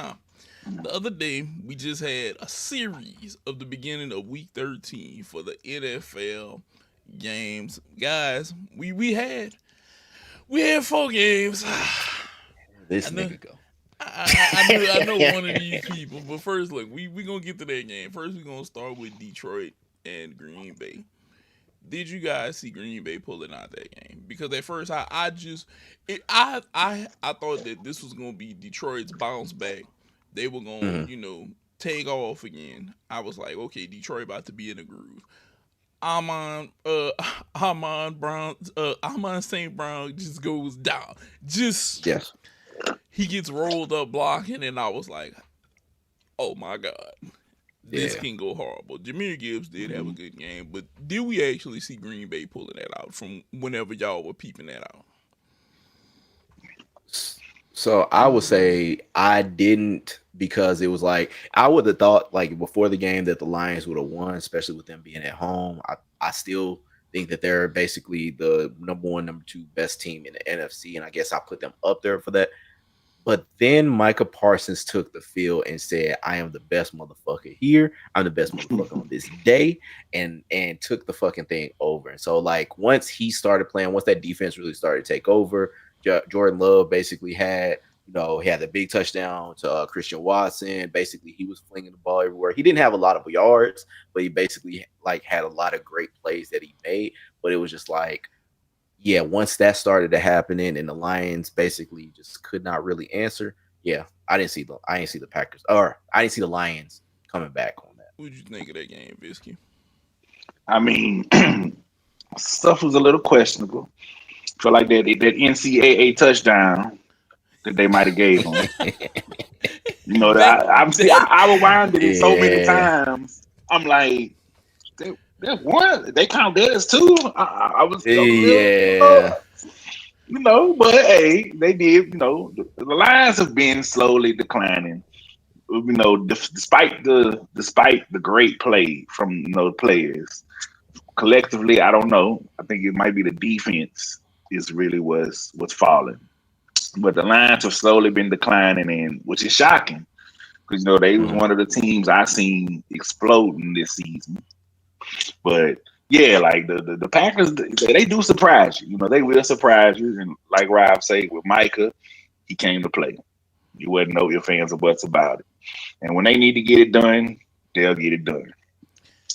Now, the other day we just had a series of the beginning of Week 13 for the NFL games, guys. We had 4 games. I This know. nigga go. I know one of these people, but first, look, we gonna get to that game. First, we gonna start with Detroit and Green Bay. Did you guys see Green Bay pulling out that game? Because at first, I thought that this was gonna be Detroit's bounce back. They were gonna, Mhm. take off again. I was like, okay, Detroit about to be in the groove. Amon, uh, Amon St. Brown just goes down. Just Yes. he gets rolled up blocking, and I was like, oh my god, this Yeah. can go horrible. Jameer Gibbs did have a good game, but did we actually see Green Bay pulling that out from whenever y'all were peeping that out? So I would say I didn't because it was like I would have thought like before the game that the Lions would have won, especially with them being at home. I still think that they're basically the number one, number two best team in the NFC, and I guess I put them up there for that. But then Micah Parsons took the field and said, "I am the best motherfucker here. I'm the best motherfucker on this day," and took the fucking thing over. And so, like, once he started playing, once that defense really started to take over, Jordan Love basically had, he had the big touchdown to Christian Watson. Basically, he was flinging the ball everywhere. He didn't have a lot of yards, but he basically like had a lot of great plays that he made. But it was just like yeah, once that started to happening and the Lions basically just could not really answer, yeah, I didn't see the Packers or I didn't see the Lions coming back on that. What did you think of that game, Bisky? I mean, stuff was a little questionable. Feel like that NCAA touchdown that they might have gave him. You know, that I rewinded it so many Yeah, times. I'm like, they won. They count that as two. I was a little, yeah, but hey, they did. The Lions have been slowly declining. Despite the great play from the players collectively, I don't know. I think it might be the defense is really what's falling. But the Lions have slowly been declining, and which is shocking because they was mhm, one of the teams I seen exploding this season. But yeah, like the Packers, they do surprise you. They will surprise you. And like Rob say, with Micah, he came to play. You wouldn't know your fans or what's about it. And when they need to get it done, they'll get it done.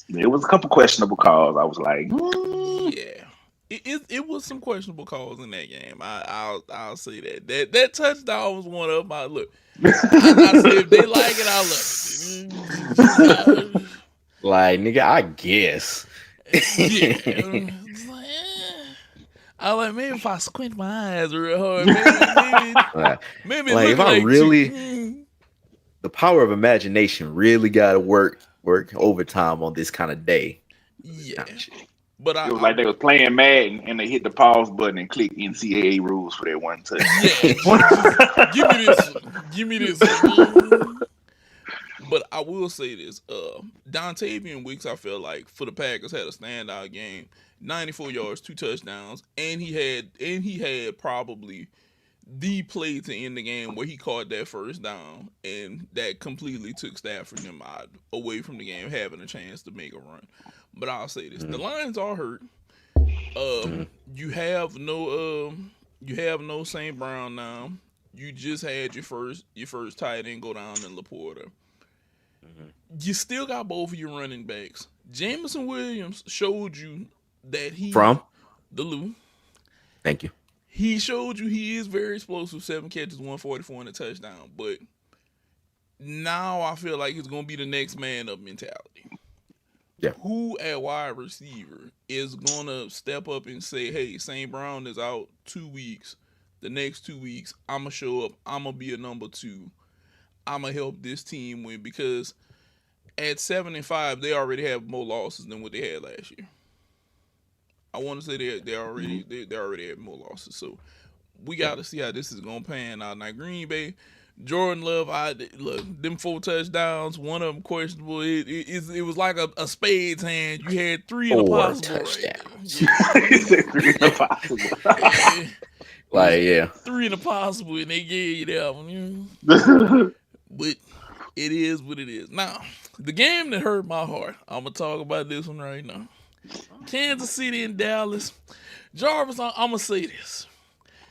There was a couple questionable calls. I was like, Yeah. It was some questionable calls in that game. I'll say that touchdown was one of my look. I said if they like it, I love it. like nigga, I guess. Yeah. It's like, I like maybe if I squint my eyes real hard, maybe like, maybe it like look if I like two. really the power of imagination really got to work overtime on this kind of day for this Yeah, kind of shit. but it was like they was playing Madden and they hit the pause button and click NCAA rules for that one yeah, touchdown. just give me this, give me this. But I will say this: Dontavian Wicks, I feel like for the Packers had a standout game, 94 yards, 2 touchdowns, and he had probably the play to end the game where he caught that first down, and that completely took Stafford and them out away from the game, having a chance to make a run. But I'll say this: the Mhm, Lions are hurt. mhm, You have no St. Brown now. You just had your first tight end go down in Laporta. mhm. You still got both of your running backs. Jameson Williams showed you that From the Lou. thank you. He showed you he is very explosive. 7 catches, 144 and a touchdown. But now I feel like it's gonna be the next man up mentality. Yeah, Who at wide receiver is gonna step up and say, "Hey, St. Brown is out 2 weeks. The next 2 weeks, I'ma show up. I'ma be a number two. I'ma help this team win." Because at 7-5, they already have more losses than what they had last year. I want to say they already have more losses. So we yeah. got to see how this is gonna pan out. Now Green Bay, Jordan Love, I look them 4 touchdowns. One of them questionable. It was like a spades hand. You had three in a Four possible right touchdowns. there. It's impossible. Yeah. It was Like yeah, three in a possible, and they gave you that one. But it is what it is. Now, the game that hurt my heart, I'm going to talk about this one right now. Kansas City and Dallas. Jarvis, I'm going to say this.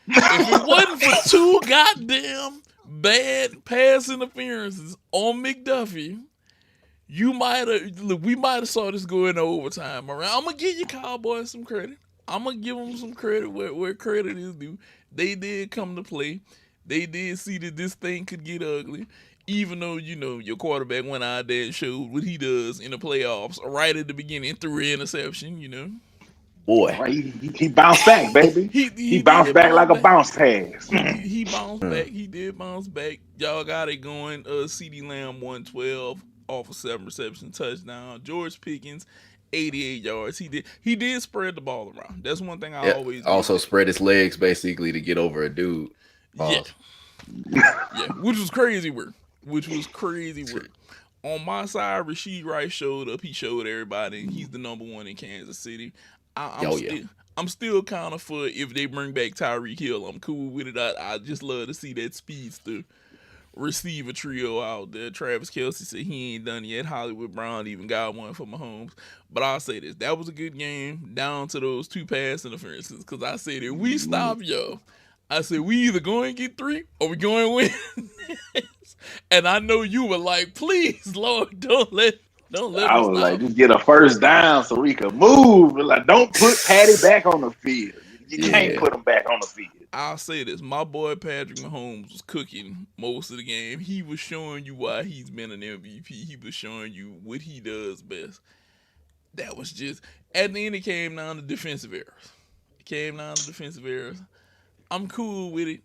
If it wasn't for two goddamn bad pass interferences on McDuffie, we might have saw this go into overtime. Around, I'm gonna give you Cowboys some credit. I'm gonna give them some credit where credit is due. They did come to play. They did see that this thing could get ugly. Even though your quarterback went out there and showed what he does in the playoffs right at the beginning through an interception. Boy, right, he bounced back, baby. He bounced back like a bounce pass. He bounced back. He did bounce back. Y'all got it going. CeeDee Lamb 112 off of 7 reception touchdown. George Pickens 88 yards. He did spread the ball around. That's one thing I always do. Also spread his legs basically to get over a dude. Yeah, which was crazy work. On my side, Rashid Rice showed up. He showed everybody, and he's the number one in Kansas City. I'm still kind of for if they bring back Tyreek Hill. I'm cool with it. I just love to see that speedster receiver trio out there. Travis Kelce said he ain't done yet. Hollywood Brown even got one for Mahomes. But I'll say this. That was a good game down to those two pass interferences. Because I said, if we stop y'all, I said, we either going to get 3 or we going to win. And I know you were like, please, Lord, don't let I was like, just get a first down so we can move. Like, don't put Patty back on the field. You can't put him back on the field. I'll say this. My boy Patrick Mahomes was cooking most of the game. He was showing you why he's been an MVP. He was showing you what he does best. That was just, at the end, it came down to defensive errors. I'm cool with it.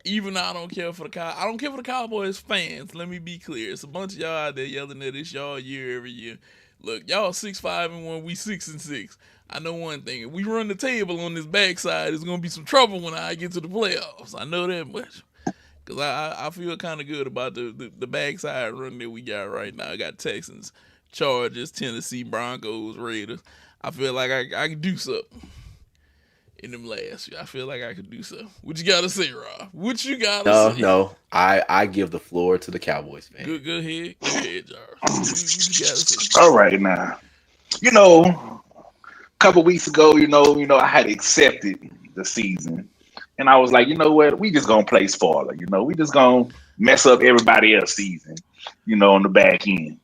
Even though I don't care for the Cowboys fans. Let me be clear. It's a bunch of y'all out there yelling at us y'all year every year. Look, y'all 6-5-1, we 6-6. I know one thing. If we run the table on this backside, it's gonna be some trouble when I get to the playoffs. I know that much. Cause I feel kind of good about the backside run that we got right now. I got Texans, Chargers, Tennessee, Broncos, Raiders. I feel like I can do something. In them last year, I feel like I could do so. What you gotta say, Rob? What you gotta say? No. I give the floor to the Cowboys fan. Go ahead, Jarvis. What you gotta say? All right, now. A couple weeks ago, I had accepted the season, and I was like, you know what? We just gonna play spoiler. We just gonna mess up everybody else's season. On the back end.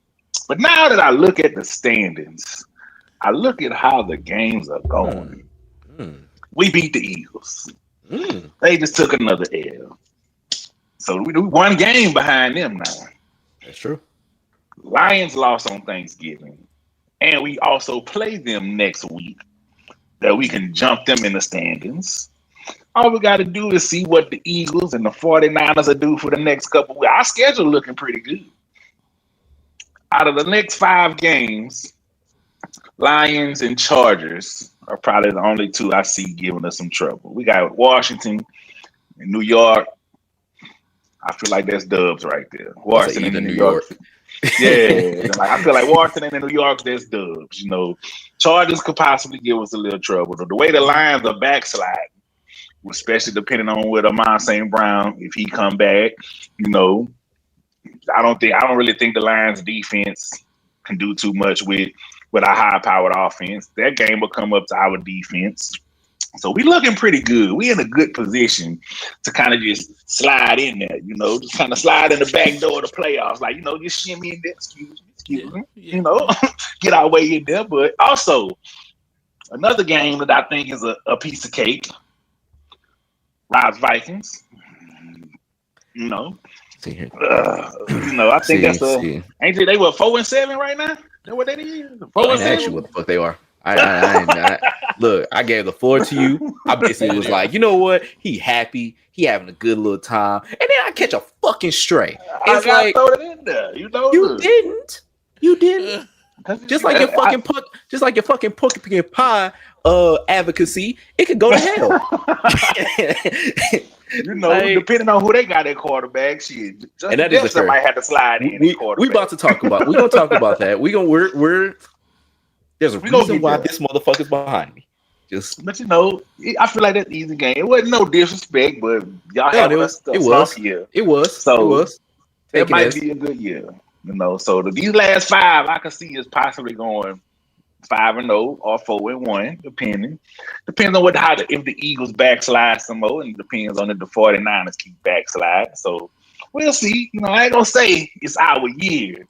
But now that I look at the standings, I look at how the games are going. We beat the Eagles. They just took another L. So we one game behind them now. That's true. Lions lost on Thanksgiving. And we also play them next week that we can jump them in the standings. All we got to do is see what the Eagles and the 49ers will do for the next couple of weeks. Our schedule looking pretty good. Out of the next 5 games, Lions and Chargers are probably the only 2 I see giving us some trouble. We got Washington and New York. I feel like that's dubs right there. Washington and New York. Yeah. I feel like Washington and New York, that's dubs. Chargers could possibly give us a little trouble. The way the Lions are backsliding, especially depending on whether Amon St. Brown, if he come back, I don't really think the Lions defense can do too much with our high-powered offense. That game will come up to our defense. So we looking pretty good. We in a good position to kind of just slide in there, just kind of slide in the back door of the playoffs. Like, just shimmy in there, excuse me, get our way in there. But also, another game that I think is a piece of cake, Rob's Vikings. I think that's ain't they what 4-7 right now? That what they did? 4-7. I asked you what the fuck they are. Look, I gave the floor to you. I basically was like, you know what? He happy. He having a good little time. And then I catch a fucking stray. It's like throw it in there. You didn't. Just like your fucking pumpkin pie advocacy, it could go to hell. Depending on who they got at quarterback, shit. And that is might have to slide in. We about to talk about. We're gonna talk about that. There's a reason why this motherfucker's behind me. But I feel like that's easy game. It wasn't no disrespect, but y'all had us here. It was. That Taking might this. be a good year. So these last five, I could see us possibly going 5-0 or 4-1, depending. Depends on if the Eagles backslide some more, and it depends on if the 49ers keep backslide. So we'll see. I ain't gonna say it's our year,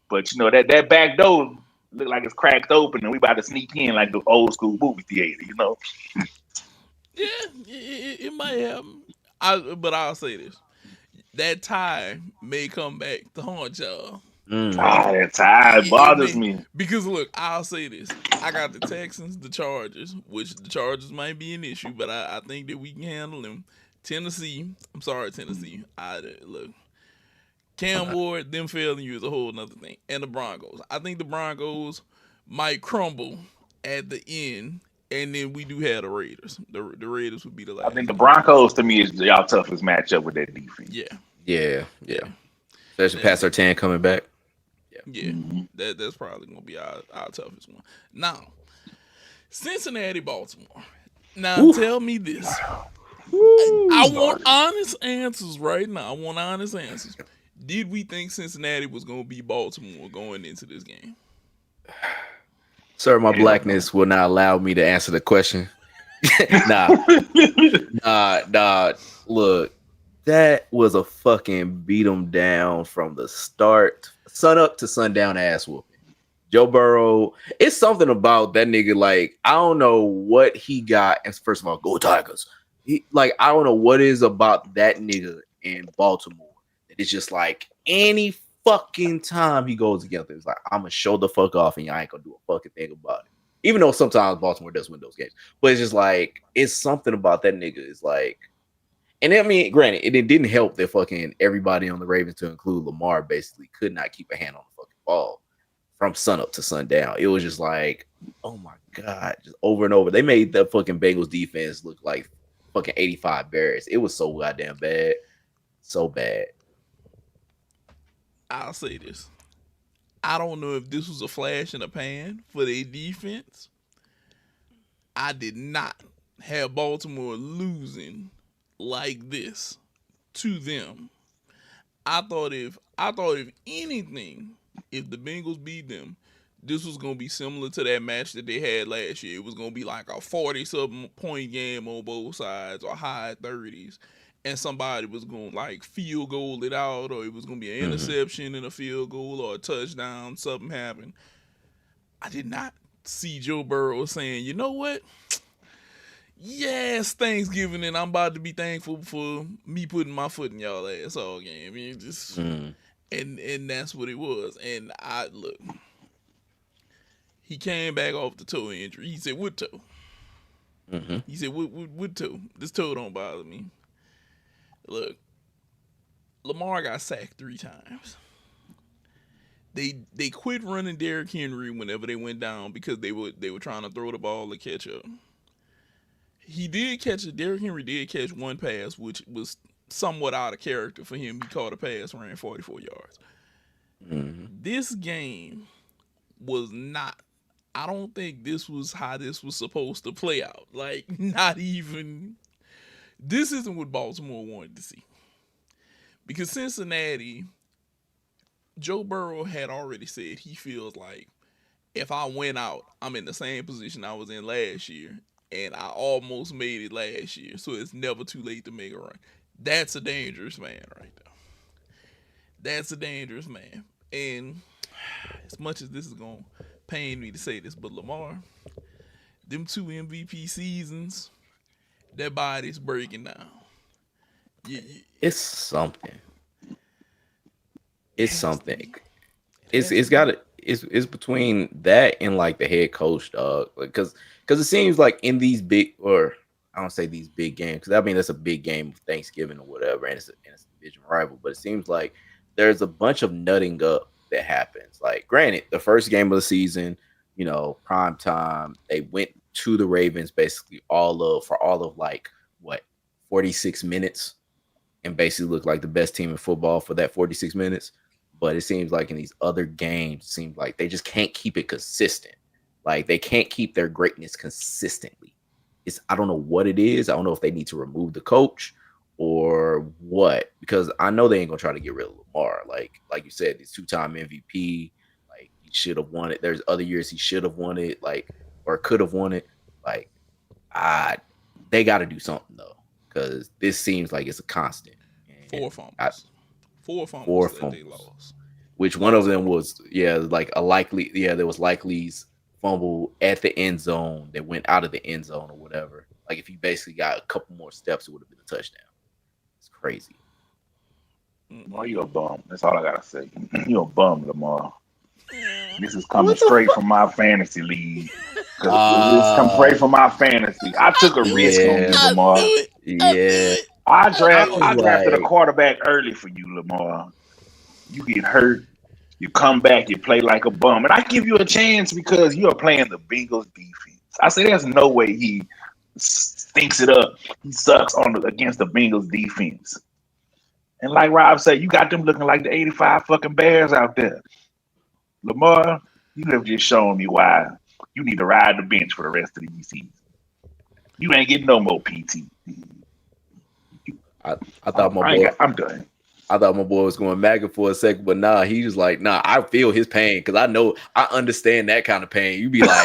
but that back door look like it's cracked open, and we about to sneak in like the old school movie theater. Yeah, it might happen. But I'll say this: that tie may come back to haunt y'all. Mm-hmm. That tie It bothers may me. because look, I'll say this: I got the Texans, the Chargers, which the Chargers might be an issue, but I think that we can handle them. Tennessee, I'm sorry, Tennessee. I look. Cam Ward, them failing you is a whole nother thing. And the Broncos. I think the Broncos might crumble at the end. And then we do have the Raiders. The Raiders would be the I think last the game. Broncos to me is y'all toughest matchup with that defense. Yeah. Yeah, Yeah. yeah. Especially That, past our 10 coming back. yeah. Mm-hmm. That's probably gonna be our toughest one. Now, Cincinnati, Baltimore. Now Oof. tell me this. I Woo. want honest answers right now. I want honest answers. Did we think Cincinnati was gonna be Baltimore going into this game? Sir, my Hell blackness will not allow me to answer the question. Nah, no. nah. Look, that was a fucking beat 'em down from the start, sun up to sundown ass whooping. Joe Burrow, it's something about that nigga. Like, I don't know what he got. And first of all, go Tigers. I don't know what is about that nigga in Baltimore. It's just like any fucking time he goes against it, it's like, I'm gonna show the fuck off and y'all ain't gonna do a fucking thing about it. Even though sometimes Baltimore does win those games. But it's just like, it's something about that nigga. It's like, and I mean, granted, it didn't help that fucking everybody on the Ravens, to include Lamar, basically could not keep a hand on the fucking ball from sun up to sundown. It was just like, oh my God, just over and over. They made the fucking Bengals defense look like fucking 85 Bears. It was so goddamn bad. So bad. I'll say this. I don't know if this was a flash in the pan for their defense. I did not have Baltimore losing like this to them. I thought if anything, if the Bengals beat them, this was gonna be similar to that match that they had last year. It was gonna be like a 40-something point game on both sides or high 30s. And somebody was gonna like field goal it out, or it was gonna be an Mhm. interception and a field goal or a touchdown, something happened. I did not see Joe Burrow saying, you know what? Yes, Thanksgiving, and I'm about to be thankful for me putting my foot in y'all ass all game. I mean, just Mm. and that's what it was. And I look, he came back off the toe injury. He said, "What toe?" Mhm. He said, "What toe? This toe don't bother me." Look, Lamar got sacked 3 times. They quit running Derrick Henry whenever they went down because they were trying to throw the ball to catch up. He did catch it. Derrick Henry did catch one pass, which was somewhat out of character for him. He caught a pass, ran 44 yards. Mhm. This game was not. I don't think this was how this was supposed to play out. Like, not even. This isn't what Baltimore wanted to see. Because Cincinnati, Joe Burrow had already said he feels like if I went out, I'm in the same position I was in last year, and I almost made it last year. So it's never too late to make a run. That's a dangerous man right there. That's a dangerous man. And as much as this is gonna pain me to say this, but Lamar, them 2 MVP seasons, their body's breaking down. It's something. It's It has to something. be. It It's has to it's got be. it. It's between that and like the head coach, dog. Because it seems like in these big, or I don't say these big games, because I mean that's a big game of Thanksgiving or whatever, and it's a division rival. But it seems like there's a bunch of nutting up that happens. Like, granted, the first game of the season, prime time, they went to the Ravens basically all of like what 46 minutes, and basically looked like the best team in football for that 46 minutes. But it seems like in these other games, it seems like they just can't keep it consistent. Like, they can't keep their greatness consistently. I don't know what it is. I don't know if they need to remove the coach or what? Because I know they ain't gonna try to get rid of Lamar. Like you said, he's 2-time MVP. Like he should have won it. There's other years he should have won it, like or could have won it. Like I, they got to do something though, because this seems like it's a constant. Four And I, fumbles, four four fumbles that they fumbles, lost. which one of Lost them all. was like a likely there was likely's fumble at the end zone that went out of the end zone or whatever. Like if he basically got a couple more steps, it would have been a touchdown. It's crazy. Lamar, Mm-mm. you a bum. That's all I gotta say. You a bum, Lamar. This is coming What the straight fuck? from my fantasy league. Cause this come straight Uh from my fantasy. I I took a knew it. risk on you, yeah, I knew Lamar. it. I knew yeah. it. I I knew was I it. drafted a like, quarterback early for you, Lamar. You get hurt, you come back, you play like a bum, and I give you a chance because you are playing the Bengals defense. I say there's no way he stinks it up. He sucks on against the Bengals defense. And like Rob said, you got them looking like the 85 fucking Bears out there. Lamar, you have just shown me why you need to ride the bench for the rest of the season. You ain't getting no more PT. I, I thought my I ain't boy got. I'm done. I thought my boy was going MAGA for a second, but nah, he was like, nah, I feel his pain because I understand that kind of pain. You be like,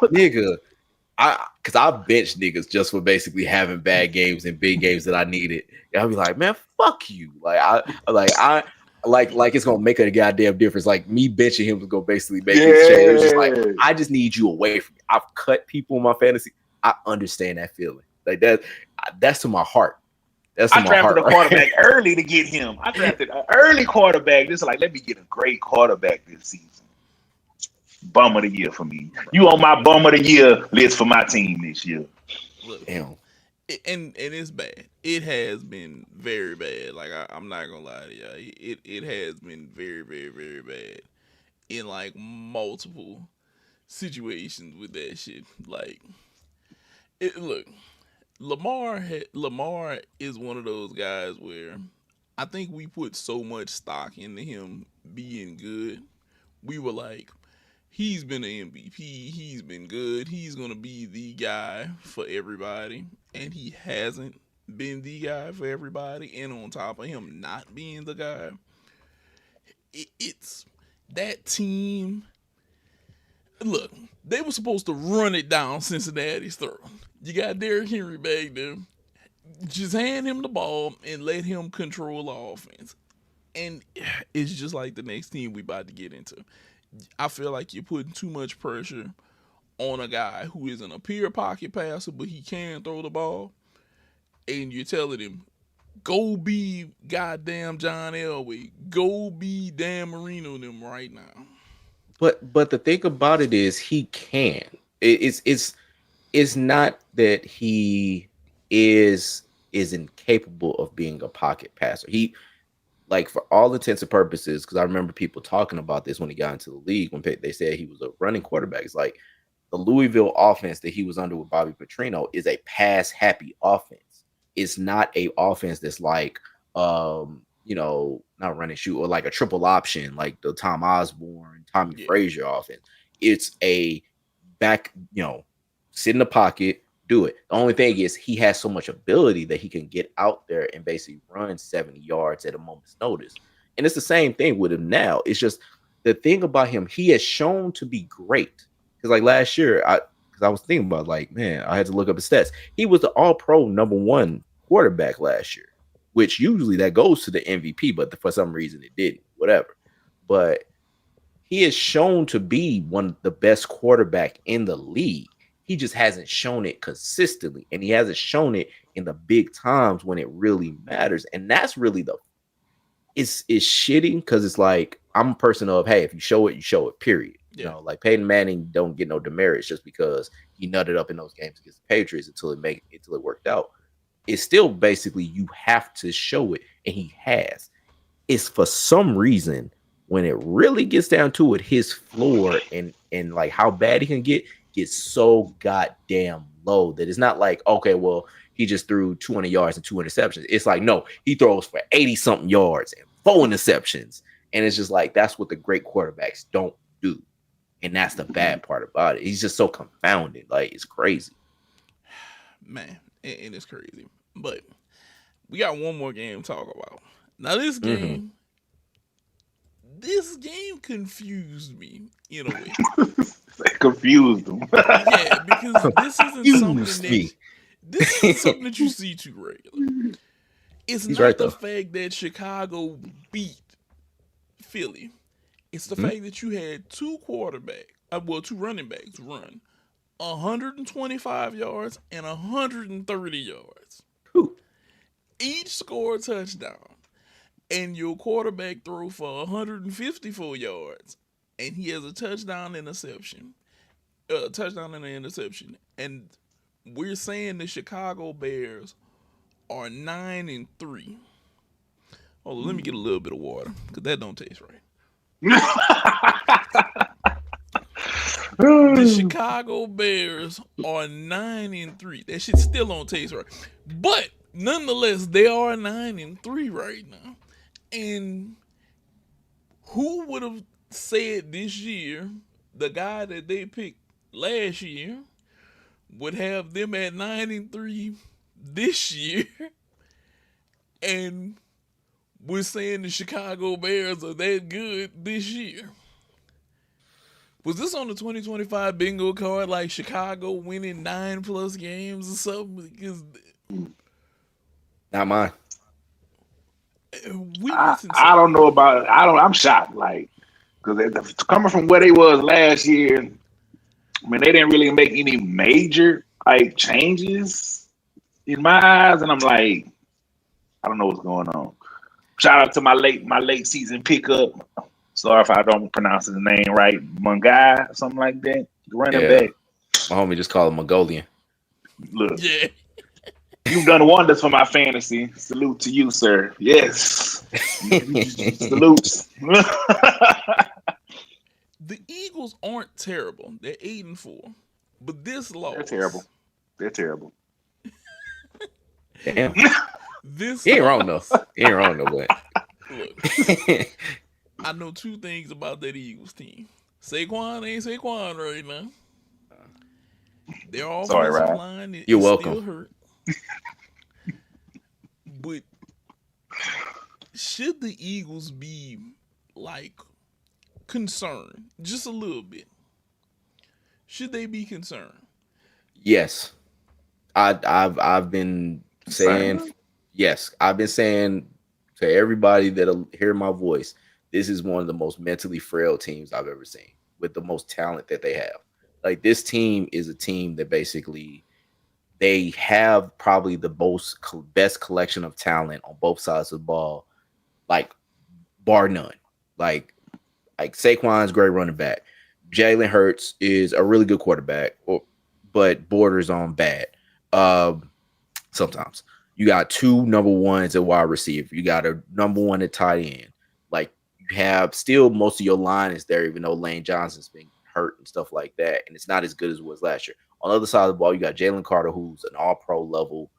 nigga, because I bench niggas just for basically having bad games and big games that I needed. And I'll be like, man, fuck you. Like it's gonna make a goddamn difference. Like me benching him is gonna basically make his change. It was just like, Yeah. I just need you away from me. I've cut people in my fantasy. I understand that feeling. Like that's to my heart. That's to I my drafted heart, a right? quarterback early to get him. I drafted an early quarterback. This is like, let me get a great quarterback this season. Bum of the year for me. Bro, You on my bum of the year list for my team this year. look, Damn. and it's bad. It has been very bad. Like I'm not gonna lie to y'all. It has been very very very bad in like multiple situations with that shit. Like look, Lamar is one of those guys where I think we put so much stock into him being good. We were like, he's been an MVP. He's been good. He's gonna be the guy for everybody, and he hasn't been the guy for everybody. And on top of him not being the guy, it's that team. Look, they were supposed to run it down Cincinnati's throat. You got Derrick Henry back there. Just hand him the ball and let him control the offense. And it's just like the next team we about to get into. I feel like you're putting too much pressure on a guy who isn't a pure pocket passer, but he can throw the ball. And you're telling him, go be goddamn John Elway. Go be Dan Marino them right now. But the thing about it is he can. It's not that he is incapable of being a pocket passer. He like for all intents and purposes, because I remember people talking about this when he got into the league when they said he was a running quarterback. It's like the Louisville offense that he was under with Bobby Petrino is a pass happy offense. It's not a offense that's like not run and shoot or like a triple option like the Tom Osborne, Tommy Yeah. Frazier offense. It's a back, sit in the pocket, do it. The only thing is he has so much ability that he can get out there and basically run 70 yards at a moment's notice. And it's the same thing with him now. It's just the thing about him, he has shown to be great. Because like last year, I was thinking about like, man, I had to look up his stats. He was the all pro #1 quarterback last year, which usually that goes to the MVP, but for some reason it didn't, whatever. But he is shown to be one of the best quarterback in the league. He just hasn't shown it consistently, and he hasn't shown it in the big times when it really matters. And that's really the it's shitty because it's like I'm a person of hey, if you show it, you show it. Period. Yeah. Like Peyton Manning don't get no demerits just because he nutted up in those games against the Patriots until it worked out. It's still basically you have to show it, and he has. It's for some reason when it really gets down to it, his floor and like how bad he can get gets so goddamn low that it's not like okay, well he just threw 200 yards and 2 interceptions. It's like no, he throws for 80 something yards and 4 interceptions, and it's just like that's what the great quarterbacks don't do, and that's the bad part about it. He's just so confounded, like it's crazy. Man, and it's crazy. But We got one more game to talk about. Now Hmm. this game confused me in a way. That confused them. Yeah, because Used me. this isn't something that you see too regular. It's He's right not the though. fact that Chicago beat Philly. It's the Hmm. fact that you had two running backs run 125 yards and 130 yards. Who? Each score a touchdown. And your quarterback throw for 154 yards. And he has a touchdown and an interception. And we're saying the Chicago Bears are 9-3. Hold on, let me get a little bit of water because that don't taste right. The Chicago Bears are 9-3. That shit still don't taste right, but nonetheless, they are 9-3 right now. And who would have said this year the guy that they picked last year would have them at 9-3 this year? And we're saying the Chicago Bears are that good this year. Was this on the 2025 bingo card like Chicago winning 9+ games or something? Because Not mine. we I missing I don't something. know about it. I don't. I'm shocked, like because coming from where they was last year, I mean they didn't really make any major like changes in my eyes, and I'm like, I don't know what's going on. Shout out to my late season pickup. Sorry if I don't pronounce his name right, Mungai, something like that. The running Yeah, back. my homie just called him Mongolian. Look, Yeah. you've done wonders for my fantasy. Salute to you, sir. Yes. Salutes. The Eagles aren't terrible. They're 8-4. But this They're terrible. loss, They're terrible. Damn, this he ain't wrong though. loss, He ain't wrong though, but look, I know two things about that Eagles team. Saquon ain't Saquon right now. Their Sorry, offensive Ryan. line you're is welcome. still hurt. But should the Eagles be like concerned just a little bit? Should they be concerned? Yes, I've been saying Concerned? yes. I've been saying to everybody that'll hear my voice, this is one of the most mentally frail teams I've ever seen with the most talent that they have. Like this team is a team that basically they have probably the best collection of talent on both sides of the ball, like bar none. Like like Saquon's great running back. Jalen Hurts is a really good quarterback, but borders on bad. Um, sometimes you got two number ones at wide receiver. You got a number one at tight end. Like you have still most of your line is there, even though Lane Johnson's been hurt and stuff like that, and it's not as good as it was last year. On the other side of the ball, you got Jalen Carter, who's an All Pro level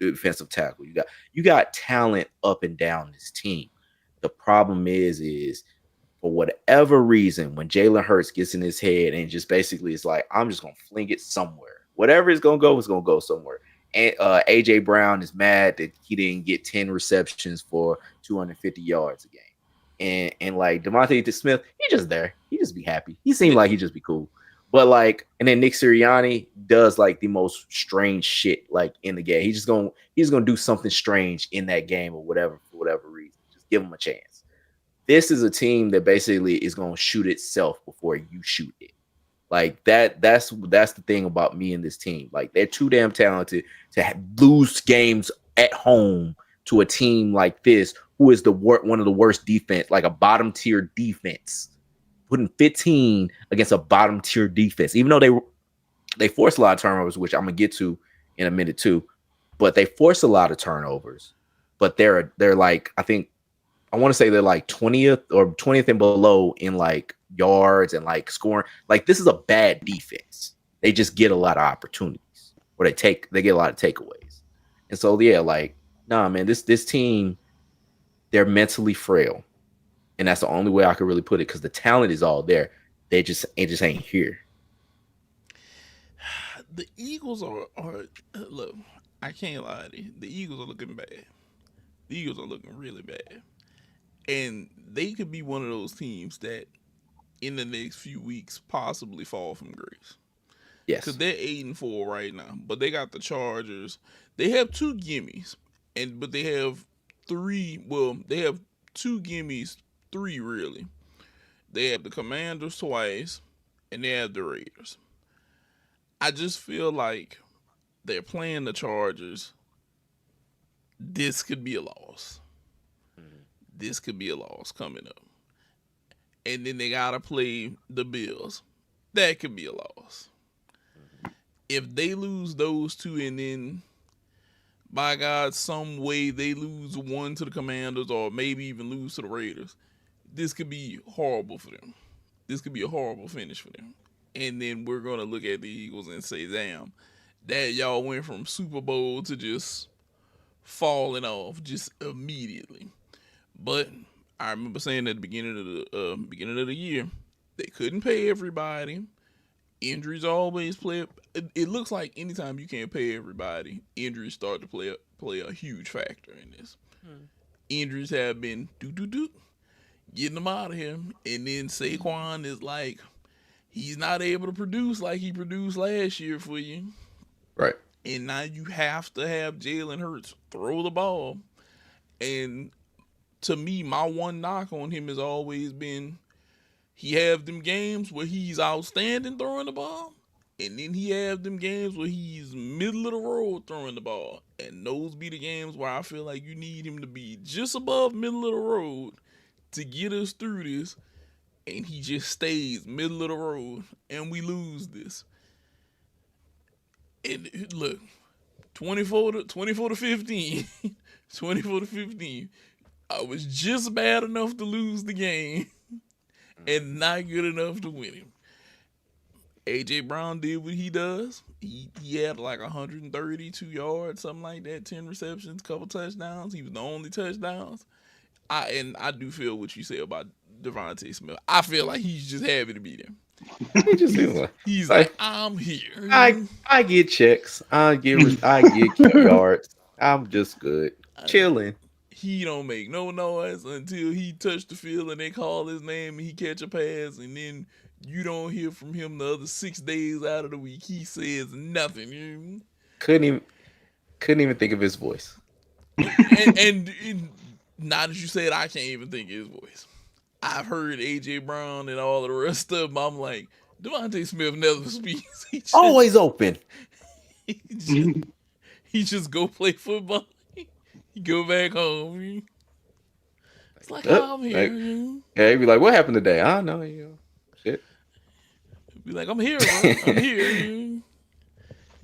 defensive tackle. You got talent up and down this team. The problem is for whatever reason, when Jalen Hurts gets in his head and just basically is like, I'm just gonna fling it somewhere. Whatever it's gonna go somewhere. And AJ Brown is mad that he didn't get 10 receptions for 250 yards a game. And like Devontae Smith, he just there. He just be happy. He seemed Yeah. like he just be cool. But like, and then Nick Sirianni does like the most strange shit like in the game. He's gonna do something strange in that game or whatever for whatever reason. Just give him a chance. This is a team that basically is going to shoot itself before you shoot it. Like that's the thing about me and this team. Like they're too damn talented to lose games at home to a team like this, who is one of the worst defense, like a bottom tier defense, putting 15 against a bottom tier defense. Even though they force a lot of turnovers, which I'm gonna get to in a minute too, but they force a lot of turnovers. But they're like I want to say they're like 20th or 20th and below in like yards and like scoring. Like this is a bad defense. They just get a lot of opportunities or they get a lot of takeaways. And so yeah, like, nah, man, this team, they're mentally frail. And that's the only way I could really put it because the talent is all there. It just ain't here. The Eagles are look. I can't lie to you. The Eagles are looking bad. The Eagles are looking really bad, and they could be one of those teams that in the next few weeks possibly fall from grace because Yes. they're 8-4 right now. But they got the Chargers. They have two gimmies, but they have three. Well, they have two gimmies, three really. They have the Commanders twice, and they have the Raiders. I just feel like they're playing the Chargers. This could be a loss. Mhm. This could be a loss coming up. And then they gotta play the Bills. That could be a loss. Mhm. If they lose those two and then by God, some way they lose one to the Commanders or maybe even lose to the Raiders, this could be horrible for them. This could be a horrible finish for them. And then we're gonna look at the Eagles and say, damn, that y'all went from Super Bowl to just falling off just immediately. But I remember saying at the beginning of the year, they couldn't pay everybody. Injuries always play. It looks like anytime you can't pay everybody, injuries start to play a huge factor in this. Mhm. Injuries have been getting them out of here, and then Saquon is like he's not able to produce like he produced last year for you, Right. and now you have to have Jalen Hurts throw the ball. And to me, my one knock on him has always been he have them games where he's outstanding throwing the ball, and then he have them games where he's middle of the road throwing the ball. And those be the games where I feel like you need him to be just above middle of the road to get us through this, and he just stays middle of the road, and we lose this. And look, 24 to 15, 24 to 15. I was just bad enough to lose the game and not good enough to win him. AJ Brown did what he does. He had like 132 yards, something like that, 10 receptions, couple touchdowns. He was the only touchdowns. I do feel what you say about Devontae Smith. I feel like he's just happy to be there. He just feels He's like, he's like, like I'm here. I get checks. I get yards. I'm just good. Chilling. He don't make no noise until he touch the field and they call his name and he catch a pass, and then you don't hear from him the other 6 days out of the week. He says nothing. Couldn't even couldn't even think of his voice. And now that you said, I can't even think of his voice. I've heard AJ Brown and all of the rest of them. I'm like, Devontae Smith never speaks. Always open. He just, he just go play football. He go back home. It's like, oh, I'm Like, here. yeah, he'd be like, "What happened today?" I don't know. Shit. Be like, I'm here, bro. I'm here.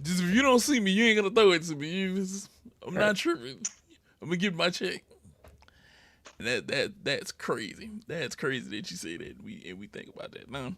Just if you don't see me, you ain't gonna throw it to me. I'm Right. not tripping. I'm gonna get my check. And that's crazy. That's crazy that you say that. We think about that. Now,